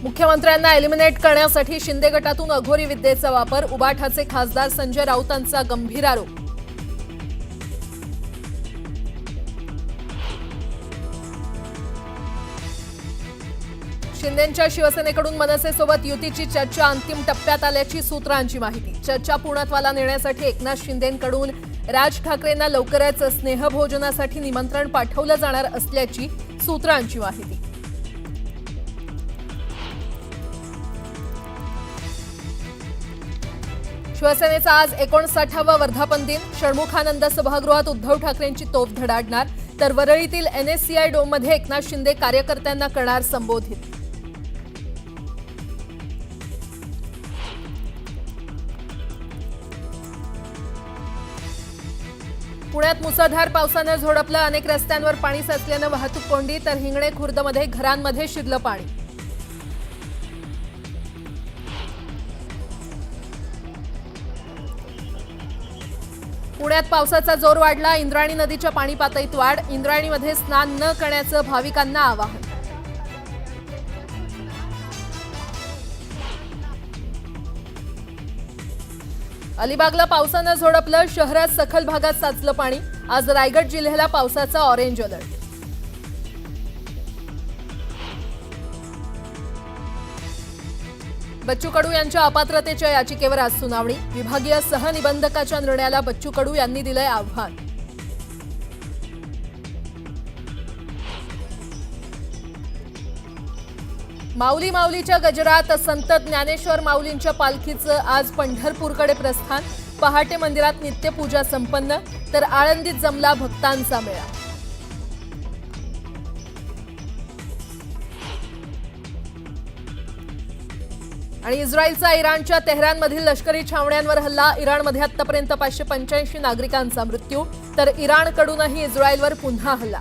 मुख्यमंत्र्यांना एलिमिनेट करण्यासाठी शिंदे गटातून अघोरी विद्येचा वापर, उबाठाचे खासदार संजय राऊतांचा गंभीर आरोप। शिंदेंच्या शिवसेनेकडून मनसेसोबत युतीची चर्चा अंतिम टप्प्यात आल्याची सूत्रांची माहिती। चर्चा पूर्णत्वाला नेण्यासाठी एकनाथ शिंदेंकडून राज ठाकरेंना लवकरच स्नेहभोजनासाठी निमंत्रण पाठवलं जाणार असल्याची सूत्रांची माहिती। शिवसेनेचा आज 59वा वर्धापन दिन। षण्मुखानंद सभागृहात उद्धव ठाकरेंची तोफ धडाडणार, तर वरळीतील NSCI डोममध्ये एकनाथ शिंदे कार्यकर्त्यांना करणार संबोधित। पुण्यात मुसळधार पावसानं झोडपलं, अनेक रस्त्यांवर पाणी साचल्यानं वाहतूक कोंडी, तर हिंगणे खुर्दमध्ये घरांमध्ये शिरलं पाणी। पुण्यात पावसाचा जोर वाढला, इंद्रायणी नदीच्या पाणी पातळीत वाढ, इंद्रायणीमध्ये स्नान न करण्याचं भाविकांना आवाहन। अलिबागला पावसानं झोडपलं, शहरात सखल भागात साचलं पाणी, आज रायगड जिल्ह्याला पावसाचा ऑरेंज अलर्ट। बच्चू कडू यांच्या अपात्रतेच्या याचिकेवर आज सुनावणी, विभागीय सहनिबंधकाच्या निर्णयाला बच्चू कडू यांनी दिलंय आव्हान। माऊली माऊलीच्या गजरात संत ज्ञानेश्वर माऊलींच्या पालखीचं आज पंढरपूरकडे प्रस्थान, पहाटे मंदिरात नित्यपूजा संपन्न, तर आळंदीत जमला भक्तांचा मेळा। आणि इस्रायलचा इराणच्या तेहरानमधील लष्करी छावण्यांवर हल्ला, इराणमध्ये आतापर्यंत 585 नागरिकांचा मृत्यू, तर इराणकडूनही इस्रायलवर पुन्हा हल्ला।